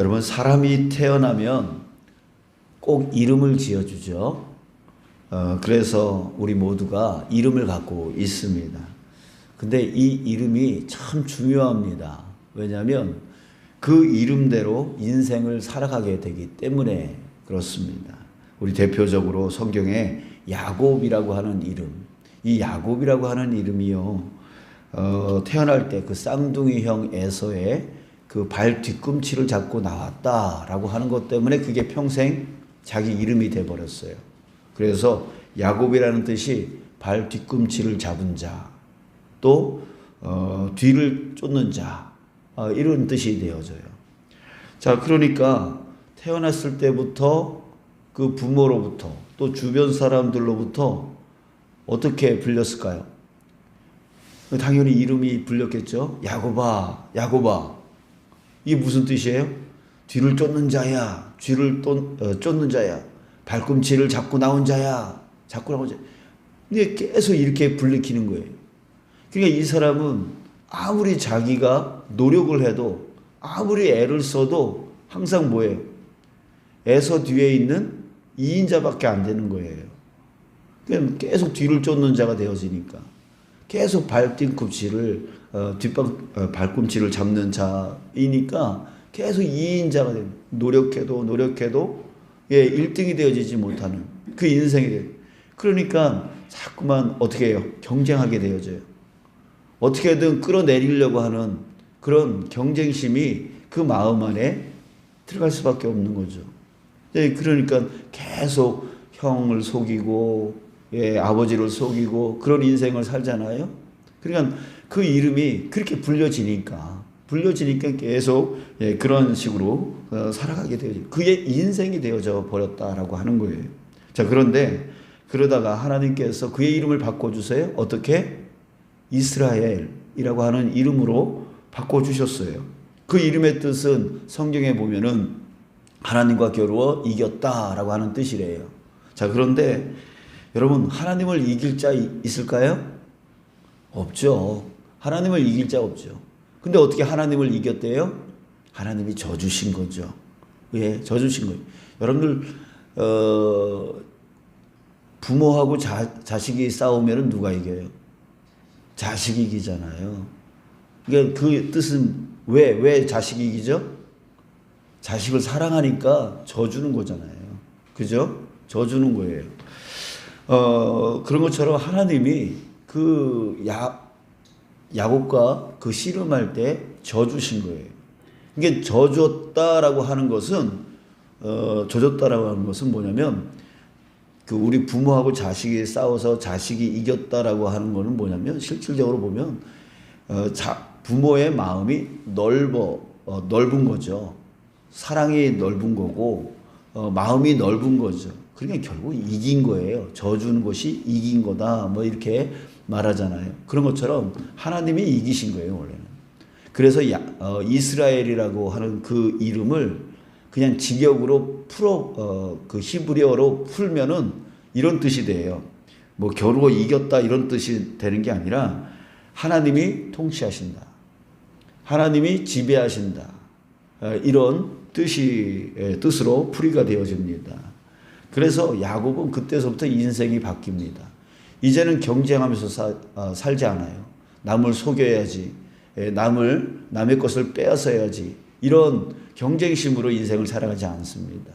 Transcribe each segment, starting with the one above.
여러분, 사람이 태어나면 꼭 이름을 지어주죠. 그래서 우리 모두가 이름을 갖고 있습니다. 근데 이 이름이 참 중요합니다. 왜냐하면 그 이름대로 인생을 살아가게 되기 때문에 그렇습니다. 우리 대표적으로 성경에 야곱이라고 하는 이름, 이 야곱이라고 하는 이름이요, 태어날 때 그 쌍둥이 형 에서의 그 발 뒤꿈치를 잡고 나왔다라고 하는 것 때문에 그게 평생 자기 이름이 돼버렸어요. 그래서 야곱이라는 뜻이 발 뒤꿈치를 잡은 자, 또 뒤를 쫓는 자, 이런 뜻이 되어져요. 자, 그러니까 태어났을 때부터 그 부모로부터 또 주변 사람들로부터 어떻게 불렸을까요? 당연히 이름이 불렸겠죠. 야곱아, 야곱아. 이게 무슨 뜻이에요? 뒤를 쫓는 자야, 뒤를 쫓는 자야, 발꿈치를 잡고 나온 자야, 잡고 나온 자. 근데 계속 이렇게 불리키는 거예요. 그러니까 이 사람은 아무리 자기가 노력을 해도, 아무리 애를 써도 항상 뭐예요? 에서 뒤에 있는 2인자밖에 안 되는 거예요. 그냥 계속 뒤를 쫓는 자가 되어지니까 계속 발뒤꿈치를 발꿈치를 잡는 자이니까 계속 2인자가 됩니다. 노력해도 1등이 되어지지 못하는 그 인생이 돼요. 그러니까 자꾸만 어떻게 해요? 경쟁하게 되어져요. 어떻게든 끌어내리려고 하는 그런 경쟁심이 그 마음 안에 들어갈 수밖에 없는 거죠. 그러니까 계속 형을 속이고 아버지를 속이고 그런 인생을 살잖아요. 그러니까 그 이름이 그렇게 불려지니까 계속 그런 식으로 살아가게 되어져. 그게 인생이 되어져 버렸다라고 하는 거예요. 자, 그런데 그러다가 하나님께서 그의 이름을 바꿔주세요. 어떻게? 이스라엘이라고 하는 이름으로 바꿔주셨어요. 그 이름의 뜻은 성경에 보면은 하나님과 겨루어 이겼다라고 하는 뜻이래요. 자, 그런데 여러분, 하나님을 이길 자 있을까요? 없죠. 하나님을 이길 자 없죠. 근데 어떻게 하나님을 이겼대요? 하나님이 져주신 거죠. 예, 져주신 거예요. 여러분들 부모하고 자식이 싸우면 누가 이겨요? 자식이 이기잖아요. 그러니까 그 뜻은 왜 자식이 이기죠? 자식을 사랑하니까 져주는 거잖아요. 그죠? 져주는 거예요. 그런 것처럼 하나님이 그 야곱과 그 씨름할 때 져주신 거예요. 이게 져줬다라고 하는 것은 뭐냐면 그 우리 부모하고 자식이 싸워서 자식이 이겼다라고 하는 거는 뭐냐면 실질적으로 보면 부모의 마음이 넓은 거죠. 사랑이 넓은 거고 마음이 넓은 거죠. 그러니까 결국 이긴 거예요. 져주는 것이 이긴 거다. 뭐 이렇게 말하잖아요. 그런 것처럼 하나님이 이기신 거예요, 원래는. 그래서 이스라엘이라고 하는 그 이름을 그냥 직역으로 그 히브리어로 풀면은 이런 뜻이 돼요. 뭐 겨루어 이겼다 이런 뜻이 되는 게 아니라 하나님이 통치하신다. 하나님이 지배하신다. 이런 뜻으로 풀이가 되어집니다. 그래서 야곱은 그때서부터 인생이 바뀝니다. 이제는 경쟁하면서 살지 않아요. 남을 속여야지, 남의 것을 빼앗아야지, 이런 경쟁심으로 인생을 살아가지 않습니다.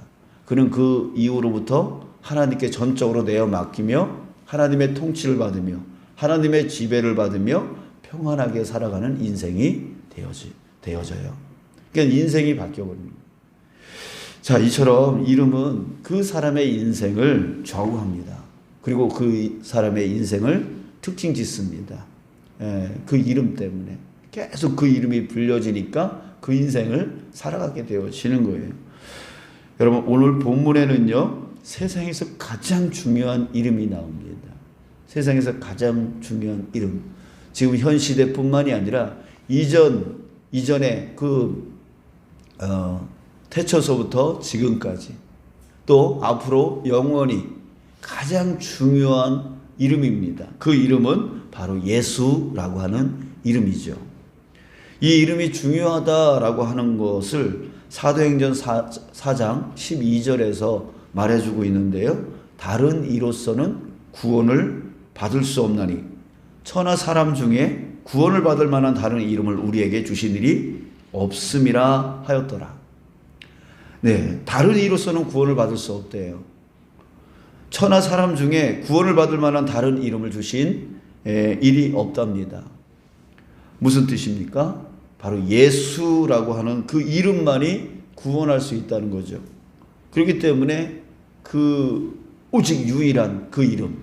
그는 그 이후로부터 하나님께 전적으로 내어 맡기며 하나님의 통치를 받으며 하나님의 지배를 받으며 평안하게 살아가는 인생이 되어져요. 그러니까 인생이 바뀌어버립니다. 자, 이처럼 이름은 그 사람의 인생을 좌우합니다. 그리고 그 사람의 인생을 특징 짓습니다. 그 이름 때문에 계속 그 이름이 불려지니까 그 인생을 살아가게 되어지는 거예요. 여러분, 오늘 본문에는요, 세상에서 가장 중요한 이름이 나옵니다. 세상에서 가장 중요한 이름. 지금 현 시대뿐만이 아니라 이전에 태초서부터 지금까지 또 앞으로 영원히 가장 중요한 이름입니다. 그 이름은 바로 예수라고 하는 이름이죠. 이 이름이 중요하다라고 하는 것을 사도행전 4장 12절에서 말해주고 있는데요. 다른 이로서는 구원을 받을 수 없나니 천하 사람 중에 구원을 받을 만한 다른 이름을 우리에게 주신 일이 없음이라 하였더라. 네, 다른 이로서는 구원을 받을 수 없대요. 천하 사람 중에 구원을 받을 만한 다른 이름을 주신 일이 없답니다. 무슨 뜻입니까? 바로 예수라고 하는 그 이름만이 구원할 수 있다는 거죠. 그렇기 때문에 그 오직 유일한 그 이름,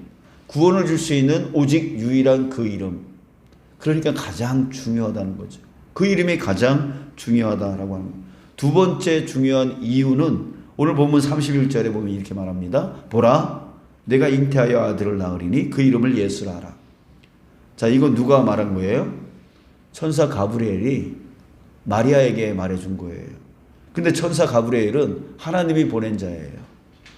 구원을 줄 수 있는 오직 유일한 그 이름, 그러니까 가장 중요하다는 거죠. 그 이름이 가장 중요하다라고 하는 거예요. 두 번째 중요한 이유는 오늘 본문 31절에 보면 이렇게 말합니다. 보라, 내가 잉태하여 아들을 낳으리니 그 이름을 예수라 하라. 자, 이건 누가 말한 거예요? 천사 가브리엘이 마리아에게 말해준 거예요. 근데 천사 가브리엘은 하나님이 보낸 자예요.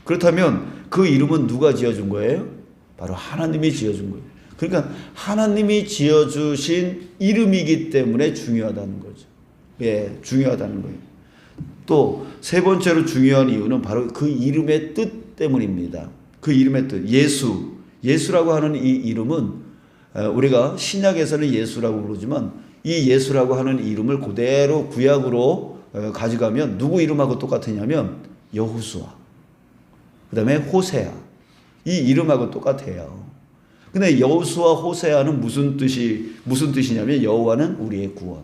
그렇다면 그 이름은 누가 지어준 거예요? 바로 하나님이 지어준 거예요. 그러니까 하나님이 지어주신 이름이기 때문에 중요하다는 거죠. 예, 중요하다는 거예요. 또 세 번째로 중요한 이유는 바로 그 이름의 뜻 때문입니다. 그 이름의 뜻, 예수라고 하는 이 이름은 우리가 신약에서는 예수라고 부르지만 이 예수라고 하는 이름을 그대로 구약으로 가져가면 누구 이름하고 똑같으냐면 여호수아, 그 다음에 호세아, 이 이름하고 똑같아요. 근데 여호수아, 호세아는 무슨 뜻이냐면 여호와는 우리의 구원,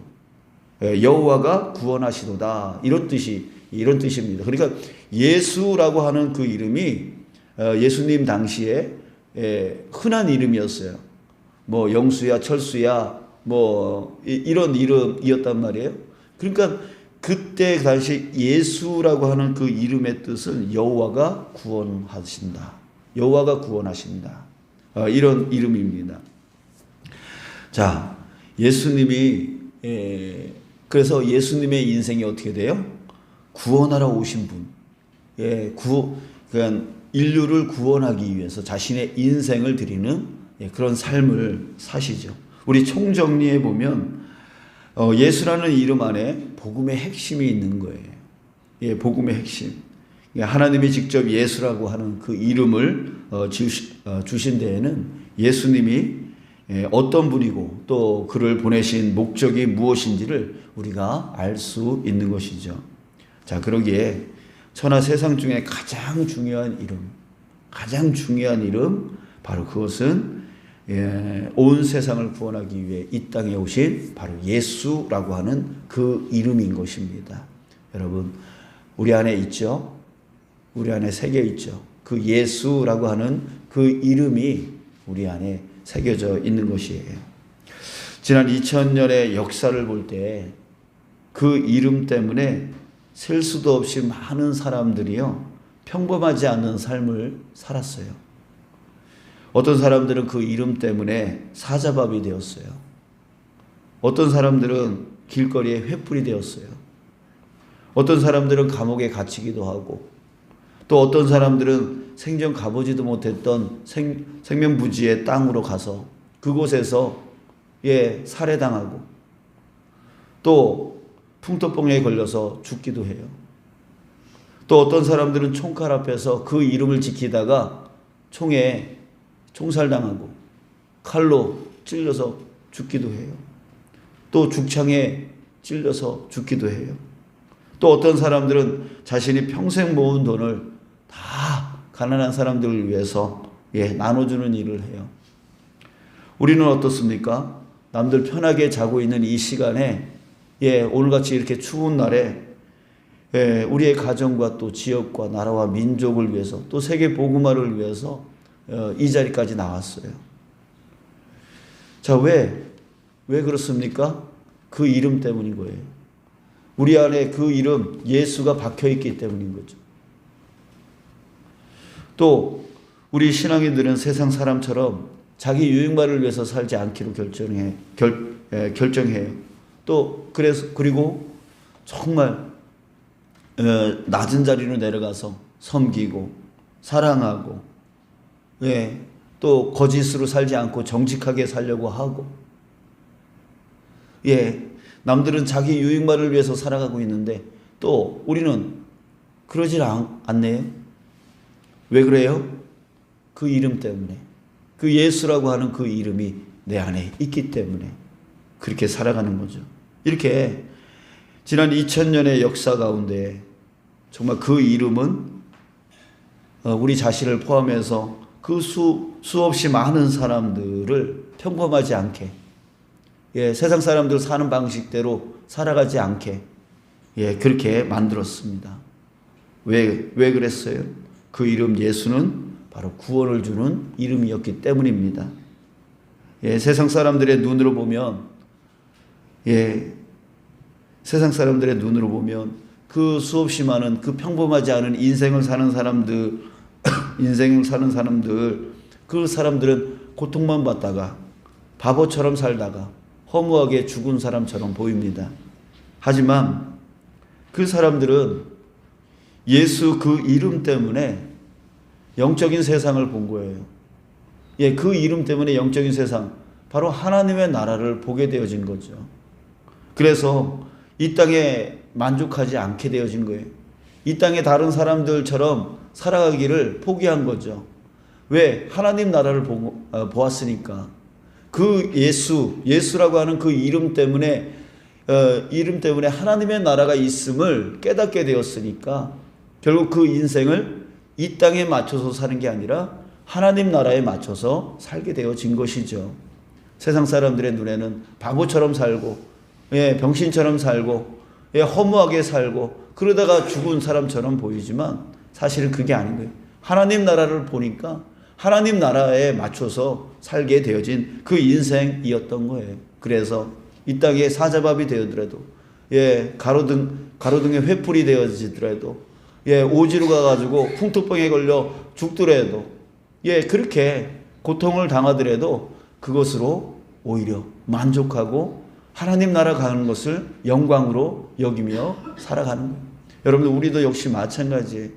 여호와가 구원하시도다, 이런 뜻입니다. 그러니까 예수라고 하는 그 이름이 예수님 당시에 흔한 이름이었어요. 뭐 영수야, 철수야, 뭐 이런 이름이었단 말이에요. 그러니까 그때 당시 예수라고 하는 그 이름의 뜻은 여호와가 구원하신다, 여호와가 구원하신다, 이런 이름입니다. 자, 예수님이 그래서 예수님의 인생이 어떻게 돼요? 구원하러 오신 분, 그러니까 인류를 구원하기 위해서 자신의 인생을 드리는 그런 삶을 사시죠. 우리 총정리해 보면 예수라는 이름 안에 복음의 핵심이 있는 거예요. 복음의 핵심. 하나님이 직접 예수라고 하는 그 이름을 주신 데에는 예수님이 어떤 분이고 또 그를 보내신 목적이 무엇인지를 우리가 알 수 있는 것이죠. 자, 그러기에 천하 세상 중에 가장 중요한 이름, 바로 그것은 온 세상을 구원하기 위해 이 땅에 오신 바로 예수라고 하는 그 이름인 것입니다. 여러분, 우리 안에 있죠? 우리 안에 새겨 있죠? 그 예수라고 하는 그 이름이 우리 안에 새겨져 있는 것이에요. 지난 2000년의 역사를 볼 때 그 이름 때문에 셀 수도 없이 많은 사람들이요, 평범하지 않은 삶을 살았어요. 어떤 사람들은 그 이름 때문에 사자밥이 되었어요. 어떤 사람들은 길거리에 횃불이 되었어요. 어떤 사람들은 감옥에 갇히기도 하고, 또 어떤 사람들은 생전 가보지도 못했던 생면부지의 땅으로 가서 그곳에서 살해당하고, 또 풍토병에 걸려서 죽기도 해요. 또 어떤 사람들은 총칼 앞에서 그 이름을 지키다가 총에 총살당하고 칼로 찔려서 죽기도 해요. 또 죽창에 찔려서 죽기도 해요. 또 어떤 사람들은 자신이 평생 모은 돈을 다 가난한 사람들을 위해서 나눠주는 일을 해요. 우리는 어떻습니까? 남들 편하게 자고 있는 이 시간에 오늘같이 이렇게 추운 날에 우리의 가정과 또 지역과 나라와 민족을 위해서 또 세계 복음화를 위해서 이 자리까지 나왔어요. 자, 왜 그렇습니까? 그 이름 때문인 거예요. 우리 안에 그 이름 예수가 박혀있기 때문인 거죠. 또 우리 신앙인들은 세상 사람처럼 자기 유익만을 위해서 살지 않기로 결정해요. 또 그리고 정말 낮은 자리로 내려가서 섬기고 사랑하고, 또 거짓으로 살지 않고 정직하게 살려고 하고, 남들은 자기 유익만을 위해서 살아가고 있는데 또 우리는 그러질 않네요. 왜 그래요? 그 이름 때문에. 그 예수라고 하는 그 이름이 내 안에 있기 때문에 그렇게 살아가는 거죠. 이렇게 지난 2000년의 역사 가운데 정말 그 이름은 우리 자신을 포함해서 그 수없이 많은 사람들을 평범하지 않게, 세상 사람들 사는 방식대로 살아가지 않게, 그렇게 만들었습니다. 왜 그랬어요? 그 이름 예수는 바로 구원을 주는 이름이었기 때문입니다. 세상 사람들의 눈으로 보면, 세상 사람들의 눈으로 보면 그 수없이 많은 그 평범하지 않은 인생을 사는 사람들, 그 사람들은 고통만 받다가 바보처럼 살다가 허무하게 죽은 사람처럼 보입니다. 하지만 그 사람들은 예수 그 이름 때문에 영적인 세상을 본 거예요. 그 이름 때문에 영적인 세상, 바로 하나님의 나라를 보게 되어진 거죠. 그래서 이 땅에 만족하지 않게 되어진 거예요. 이 땅에 다른 사람들처럼 살아가기를 포기한 거죠. 왜? 하나님 나라를 보았으니까. 그 예수라고 하는 그 이름 때문에 하나님의 나라가 있음을 깨닫게 되었으니까 결국 그 인생을 이 땅에 맞춰서 사는 게 아니라 하나님 나라에 맞춰서 살게 되어진 것이죠. 세상 사람들의 눈에는 바보처럼 살고, 병신처럼 살고, 허무하게 살고, 그러다가 죽은 사람처럼 보이지만 사실은 그게 아닌 거예요. 하나님 나라를 보니까 하나님 나라에 맞춰서 살게 되어진 그 인생이었던 거예요. 그래서 이 땅에 사자밥이 되어더라도, 가로등에 횃불이 되어지더라도, 오지로 가가지고 풍토병에 걸려 죽더라도, 그렇게 고통을 당하더라도 그것으로 오히려 만족하고 하나님 나라 가는 것을 영광으로 여기며 살아가는 거예요. 여러분들, 우리도 역시 마찬가지예요.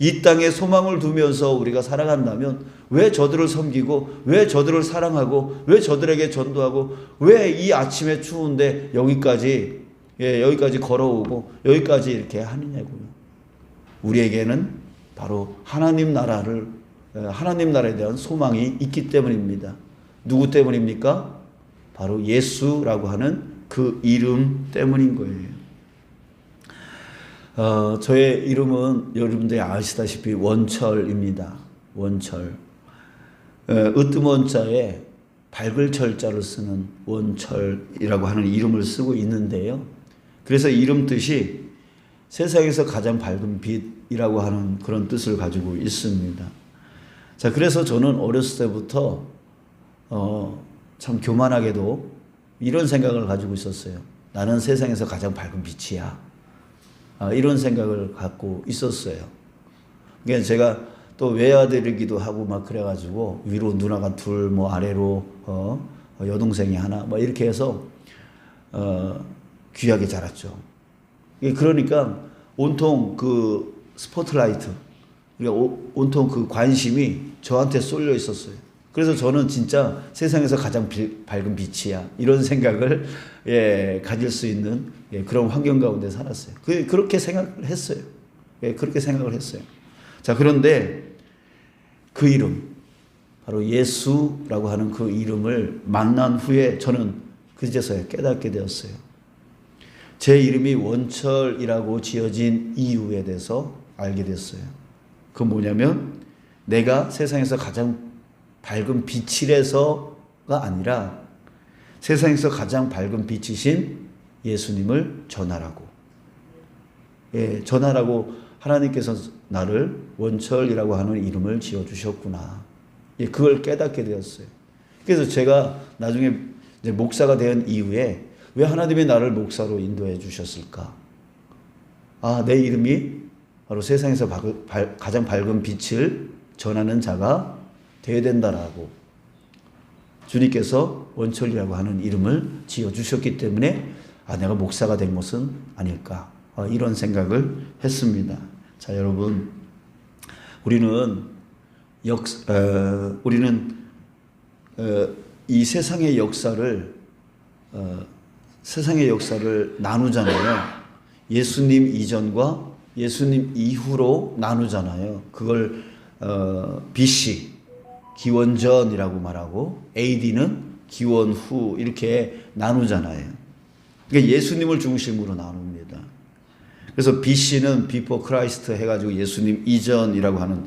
이 땅에 소망을 두면서 우리가 살아간다면 왜 저들을 섬기고, 왜 저들을 사랑하고, 왜 저들에게 전도하고, 왜 이 아침에 추운데 여기까지 걸어오고 여기까지 이렇게 하느냐고요. 우리에게는 바로 하나님 나라에 대한 소망이 있기 때문입니다. 누구 때문입니까? 바로 예수라고 하는 그 이름 때문인 거예요. 저의 이름은 여러분들이 아시다시피 원철입니다. 원철. 으뜸원자에 밝을 철자를 쓰는 원철이라고 하는 이름을 쓰고 있는데요. 그래서 이름 뜻이 세상에서 가장 밝은 빛이라고 하는 그런 뜻을 가지고 있습니다. 자, 그래서 저는 어렸을 때부터 참 교만하게도 이런 생각을 가지고 있었어요. 나는 세상에서 가장 밝은 빛이야. 이런 생각을 갖고 있었어요. 그러니까 제가 또 외아들이기도 하고 막 그래가지고 위로 누나가 둘, 아래로 여동생이 하나, 이렇게 해서 귀하게 자랐죠. 그러니까 온통 그 스포트라이트, 온통 그 관심이 저한테 쏠려 있었어요. 그래서 저는 진짜 세상에서 가장 밝은 빛이야, 이런 생각을 가질 수 있는 그런 환경 가운데 살았어요. 그렇게 생각을 했어요. 그렇게 생각을 했어요. 자, 그런데 그 이름, 바로 예수라고 하는 그 이름을 만난 후에 저는 그제서야 깨닫게 되었어요. 제 이름이 원철이라고 지어진 이유에 대해서 알게 됐어요. 그 뭐냐면 내가 세상에서 가장 밝은 빛이라서가 아니라 세상에서 가장 밝은 빛이신 예수님을 전하라고. 전하라고 하나님께서 나를 원철이라고 하는 이름을 지어주셨구나. 그걸 깨닫게 되었어요. 그래서 제가 나중에 이제 목사가 된 이후에 왜 하나님이 나를 목사로 인도해 주셨을까? 내 이름이 바로 세상에서 가장 밝은 빛을 전하는 자가 되어야 된다라고 주님께서 원철이라고 하는 이름을 지어주셨기 때문에 내가 목사가 된 것은 아닐까, 이런 생각을 했습니다. 자, 여러분, 우리는 이 세상의 역사를 나누잖아요. 예수님 이전과 예수님 이후로 나누잖아요. 그걸 BC 기원전이라고 말하고 AD는 기원 후 이렇게 나누잖아요. 그러니까 예수님을 중심으로 나눕니다. 그래서 BC는 Before Christ 해가지고 예수님 이전이라고 하는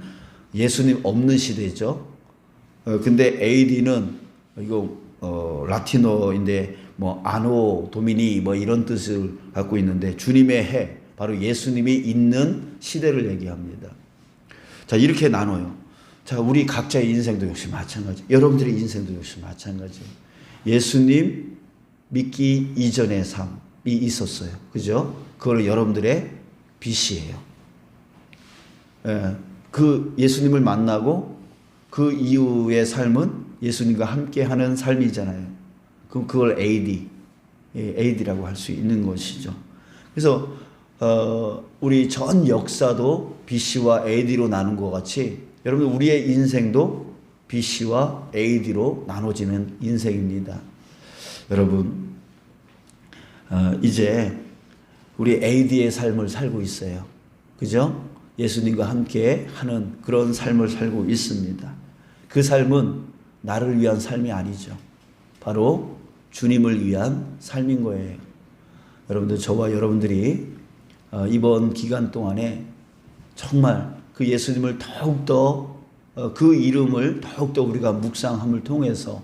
예수님 없는 시대죠. 근데 AD는 이거 라틴어인데 뭐 아노 도미니 뭐 이런 뜻을 갖고 있는데 주님의 해 바로 예수님이 있는 시대를 얘기합니다. 자, 이렇게 나눠요. 자, 우리 각자의 인생도 역시 마찬가지. 여러분들의 인생도 역시 마찬가지. 예수님 믿기 이전의 삶이 있었어요. 그죠? 그걸 여러분들의 BC예요. 그 예수님을 만나고 그 이후의 삶은 예수님과 함께 하는 삶이잖아요. 그걸 AD라고 할 수 있는 것이죠. 그래서 우리 전 역사도 BC와 AD로 나눈 것 같이 여러분 우리의 인생도 BC와 AD로 나눠지는 인생입니다. 여러분 이제 우리 AD의 삶을 살고 있어요. 그죠? 예수님과 함께 하는 그런 삶을 살고 있습니다. 그 삶은 나를 위한 삶이 아니죠. 바로 주님을 위한 삶인 거예요. 여러분들, 저와 여러분들이 이번 기간 동안에 정말 그 예수님을 더욱더 그 이름을 더욱더 우리가 묵상함을 통해서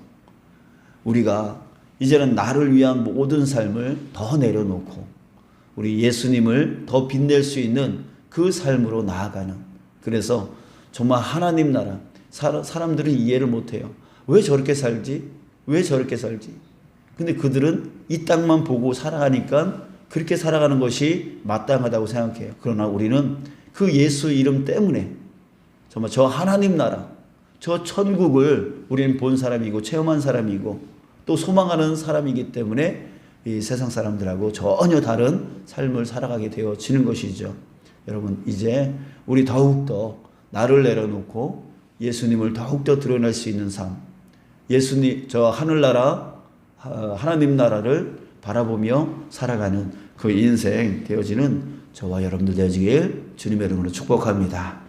우리가 이제는 나를 위한 모든 삶을 더 내려놓고 우리 예수님을 더 빛낼 수 있는 그 삶으로 나아가는, 그래서 정말 하나님 나라, 사람들은 이해를 못해요. 왜 저렇게 살지? 왜 저렇게 살지? 근데 그들은 이 땅만 보고 살아가니까 그렇게 살아가는 것이 마땅하다고 생각해요. 그러나 우리는 그 예수 이름 때문에 정말 저 하나님 나라, 저 천국을 우리는 본 사람이고 체험한 사람이고 또 소망하는 사람이기 때문에 이 세상 사람들하고 전혀 다른 삶을 살아가게 되어지는 것이죠. 여러분, 이제 우리 더욱더 나를 내려놓고 예수님을 더욱더 드러낼 수 있는 삶, 예수님, 저 하늘나라, 하나님 나라를 바라보며 살아가는 그 인생 되어지는 저와 여러분들 되어지길 주님의 이름으로 축복합니다.